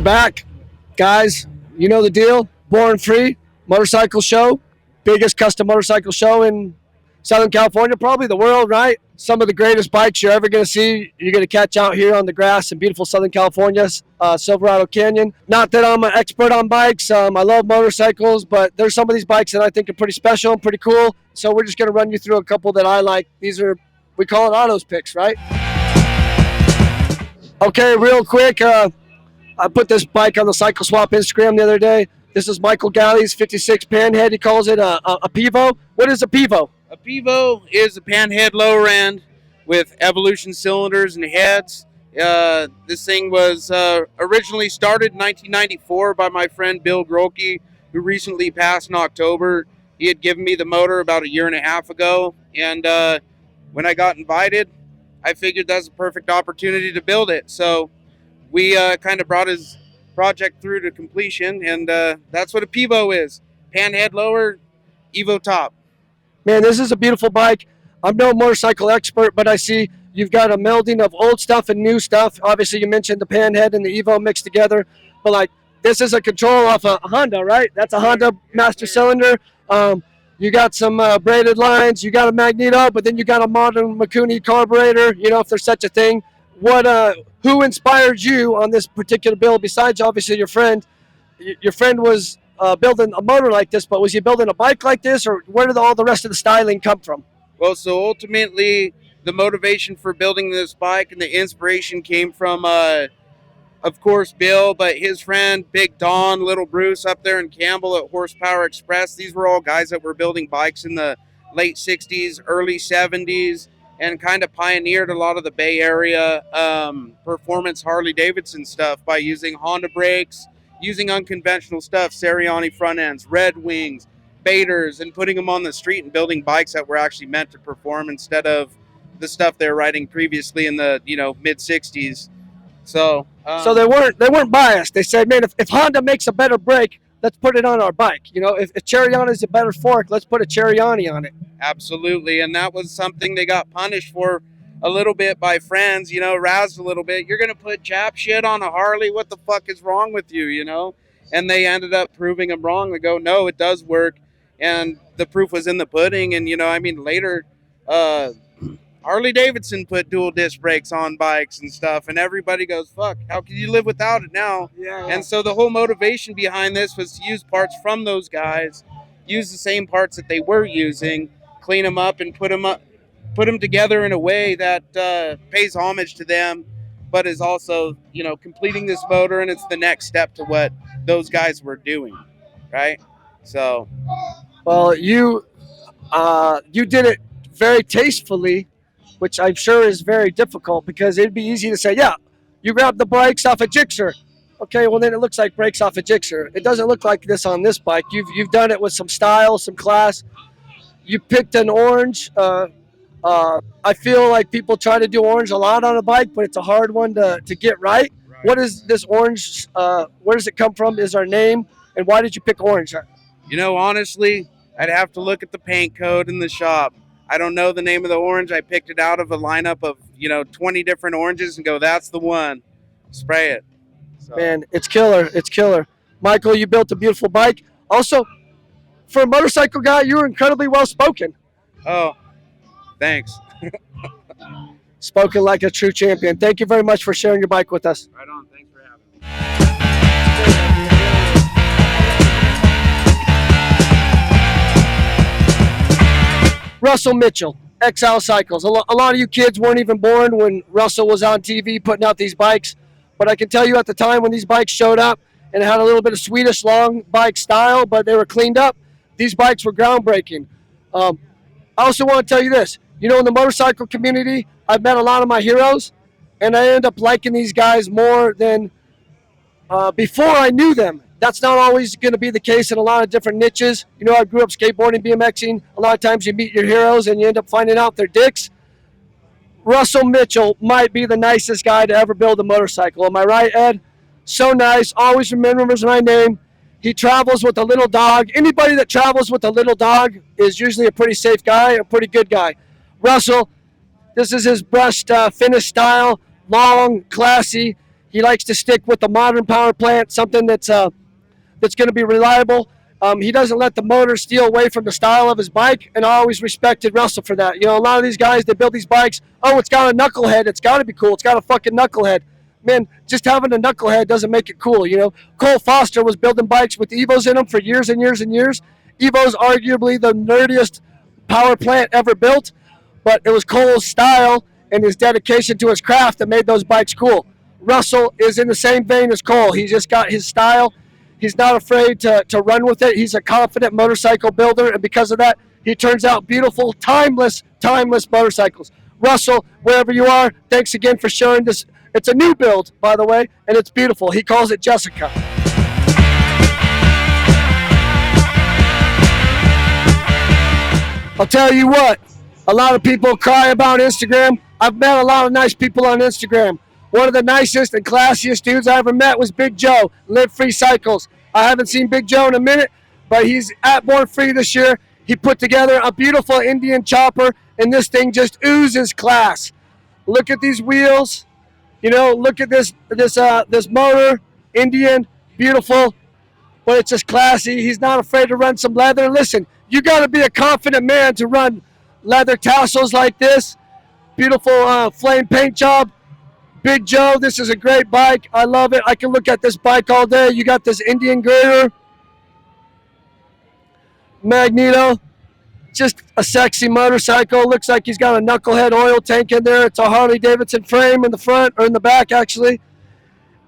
back, guys. You know the deal. Born Free motorcycle show, biggest custom motorcycle show in Southern California, probably the world, right? Some of the greatest bikes you're ever going to see, you're going to catch out here on the grass in beautiful Southern California, Silverado Canyon. Not that I'm an expert on bikes. I love motorcycles, but there's some of these bikes that I think are pretty special and pretty cool. So we're just going to run you through a couple that I like. These are, we call it Otto's picks, right? Okay, real quick. I put this bike on the Cycle Swap Instagram the other day. This is Michael Galley's 56 Panhead. He calls it a Pivo. What is a Pivo? A Pivo is a panhead lower end with Evolution cylinders and heads. This thing was originally started in 1994 by my friend Bill Grolke, who recently passed in October. He had given me the motor about a year and a half ago, and when I got invited, I figured that's a perfect opportunity to build it. So we kind of brought his project through to completion, and that's what a Pivo is. Panhead lower, Evo top. Man, this is a beautiful bike. I'm no motorcycle expert, but I see you've got a melding of old stuff and new stuff. Obviously, you mentioned the Panhead and the Evo mixed together, but like this is a control off a Honda, right? That's a Honda master cylinder. You got some braided lines, you got a magneto, but then you got a modern Mikuni carburetor, you know, if there's such a thing. Who inspired you on this particular build besides obviously your friend? Your friend was building a motor like this, but was he building a bike like this, or where did all the rest of the styling come from? Well, so ultimately the motivation for building this bike and the inspiration came from, of course, Bill, but his friend, Big Don, Little Bruce up there in Campbell at Horsepower Express. These were all guys that were building bikes in the late 60s, early 70s, and kind of pioneered a lot of the Bay Area performance Harley-Davidson stuff by using Honda brakes, using unconventional stuff, Seriani front ends, Red Wings, Baiters, and putting them on the street and building bikes that were actually meant to perform instead of the stuff they were riding previously in the mid 60s. So they weren't biased. They said, man, if Honda makes a better brake, let's put it on our bike. If Cheriani is a better fork, let's put a Cheriani on it. Absolutely, and that was something they got punished for a little bit by friends, razzed a little bit. You're going to put Jap shit on a Harley? What the fuck is wrong with you, And they ended up proving them wrong. They go, no, it does work. And the proof was in the pudding. And, later, Harley-Davidson put dual disc brakes on bikes and stuff. And everybody goes, fuck, how can you live without it now? Yeah. And so the whole motivation behind this was to use parts from those guys, use the same parts that they were using, clean them up and put them together in a way that pays homage to them, but is also, completing this motor, and it's the next step to what those guys were doing, right? So, well, you did it very tastefully, which I'm sure is very difficult, because it'd be easy to say, yeah, you grabbed the brakes off a Gixxer. Okay, well then it looks like brakes off a Gixxer. It doesn't look like this on this bike. You've done it with some style, some class. You picked an orange. I feel like people try to do orange a lot on a bike, but it's a hard one to get right. What is this orange? Where does it come from? Is our name? And why did you pick orange? Honestly, I'd have to look at the paint code in the shop. I don't know the name of the orange. I picked it out of a lineup of, 20 different oranges and go, that's the one. Spray it. So. Man, it's killer. It's killer. Michael, you built a beautiful bike. Also, for a motorcycle guy, you were incredibly well-spoken. Oh, thanks. Spoken like a true champion. Thank you very much for sharing your bike with us. Right on. Thanks for having me. Russell Mitchell, XL Cycles. A lot of you kids weren't even born when Russell was on TV putting out these bikes. But I can tell you at the time when these bikes showed up, and it had a little bit of Swedish long bike style, but they were cleaned up, these bikes were groundbreaking. I also want to tell you this. In the motorcycle community, I've met a lot of my heroes, and I end up liking these guys more than before I knew them. That's not always going to be the case in a lot of different niches. I grew up skateboarding, BMXing. A lot of times you meet your heroes and you end up finding out they're dicks. Russell Mitchell might be the nicest guy to ever build a motorcycle. Am I right, Ed? So nice. Always remembers my name. He travels with a little dog. Anybody that travels with a little dog is usually a pretty safe guy, a pretty good guy. Russell, this is his brushed finish style, long, classy. He likes to stick with the modern power plant, something that's going to be reliable. He doesn't let the motor steal away from the style of his bike, and I always respected Russell for that. You know, a lot of these guys, they build these bikes, oh, it's got a knucklehead, it's got to be cool, it's got a fucking knucklehead. Man, just having a knucklehead doesn't make it cool, you know. Cole Foster was building bikes with Evos in them for years and years and years. Evo's arguably the nerdiest power plant ever built, but it was Cole's style and his dedication to his craft that made those bikes cool. Russell is in the same vein as Cole. He's just got his style. He's not afraid to run with it. He's a confident motorcycle builder, and because of that, he turns out beautiful, timeless motorcycles. Russell, wherever you are, thanks again for sharing this. It's a new build, by the way, and it's beautiful. He calls it Jessica. I'll tell you what, a lot of people cry about Instagram. I've met a lot of nice people on Instagram. One of the nicest and classiest dudes I ever met was Big Joe, Live Free Cycles. I haven't seen Big Joe in a minute, but he's at Born Free this year. He put together a beautiful Indian chopper, and this thing just oozes class. Look at these wheels. You know, look at this motor, Indian, beautiful, but it's just classy. He's not afraid to run some leather. Listen, you got to be a confident man to run leather tassels like this. Beautiful flame paint job. Big Joe, this is a great bike. I love it. I can look at this bike all day. You got this Indian grader, Magneto. Just a sexy motorcycle. Looks like he's got a knucklehead oil tank in there. It's a Harley Davidson frame in the front, or in the back actually,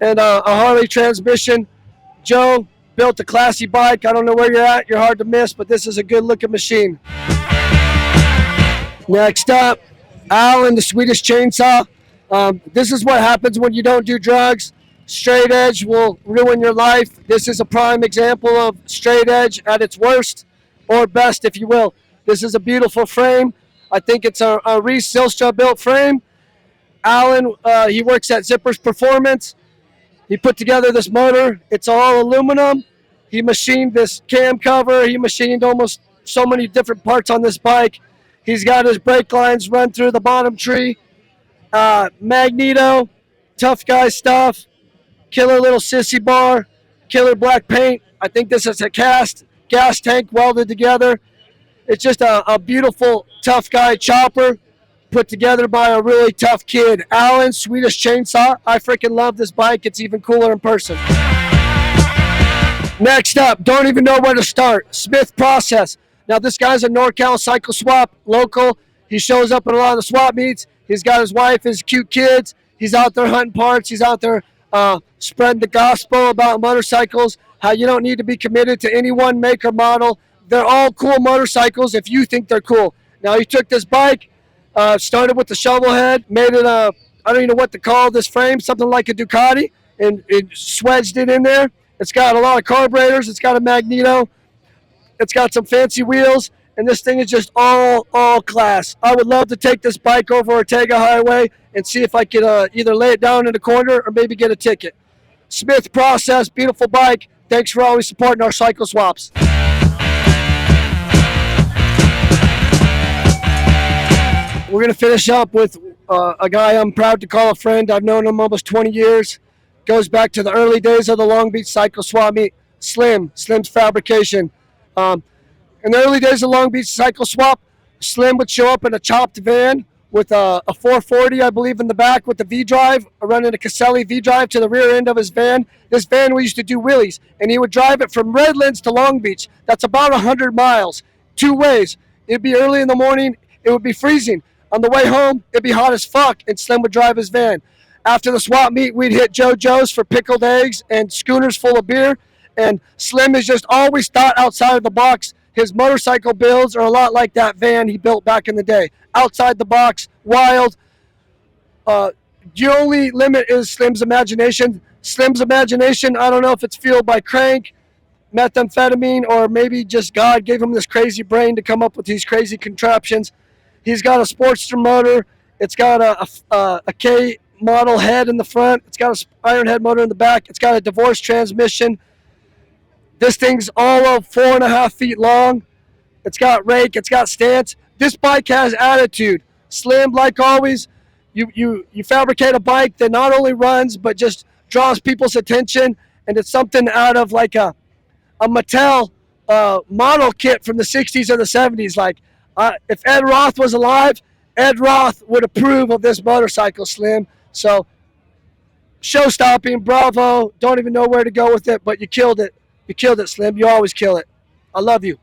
and a Harley transmission. Joe built a classy bike. I don't know where you're at. You're hard to miss, but this is a good looking machine. Next up, Alan, the Swedish Chainsaw. This is what happens when you don't do drugs. Straight edge will ruin your life. This is a prime example of straight edge at its worst, or best, if you will. This is a beautiful frame. I think it's a Reese Silstra built frame. Alan, he works at Zippers Performance. He put together this motor. It's all aluminum. He machined this cam cover. He machined almost so many different parts on this bike. He's got his brake lines run through the bottom tree. Magneto, tough guy stuff. Killer little sissy bar. Killer black paint. I think this is a cast gas tank welded together. It's just a beautiful, tough guy chopper put together by a really tough kid. Alan, Swedish Chainsaw. I freaking love this bike. It's even cooler in person. Next up, don't even know where to start. Smith Process. Now, this guy's a NorCal cycle swap local. He shows up at a lot of the swap meets. He's got his wife, his cute kids. He's out there hunting parts. He's out there spreading the gospel about motorcycles, how you don't need to be committed to any one make or model. They're all cool motorcycles if you think they're cool. Now, he took this bike, started with the shovel head, made it I don't even know what to call this frame, something like a Ducati, and it swedged it in there. It's got a lot of carburetors. It's got a Magneto. It's got some fancy wheels, and this thing is just all class. I would love to take this bike over Ortega Highway and see if I could either lay it down in a corner or maybe get a ticket. Smith Process, beautiful bike. Thanks for always supporting our cycle swaps. We're going to finish up with a guy I'm proud to call a friend. I've known him almost 20 years. Goes back to the early days of the Long Beach Cycle Swap Meet. Slim's Fabrication. In the early days of Long Beach Cycle Swap, Slim would show up in a chopped van with a 440, I believe, in the back with the V-drive, running a Caselli V-drive to the rear end of his van. This van, we used to do wheelies, and he would drive it from Redlands to Long Beach. That's about 100 miles, two ways. It'd be early in the morning. It would be freezing. On the way home, it'd be hot as fuck, and Slim would drive his van. After the swap meet, we'd hit JoJo's for pickled eggs and schooners full of beer, and Slim has just always thought outside of the box. His motorcycle builds are a lot like that van he built back in the day. Outside the box, wild. The only limit is Slim's imagination. Slim's imagination, I don't know if it's fueled by crank, methamphetamine, or maybe just God gave him this crazy brain to come up with these crazy contraptions. He's got a Sportster motor. It's got a K model head in the front. It's got an iron head motor in the back. It's got a divorce transmission. This thing's all of 4.5 feet long. It's got rake. It's got stance. This bike has attitude. Slim, like always, You fabricate a bike that not only runs but just draws people's attention, and it's something out of like a Mattel model kit from the 60s or the 70s. Like if Ed Roth was alive, Ed Roth would approve of this motorcycle, Slim. So show stopping, bravo. Don't even know where to go with it, but you killed it. You killed it, Slim. You always kill it. I love you.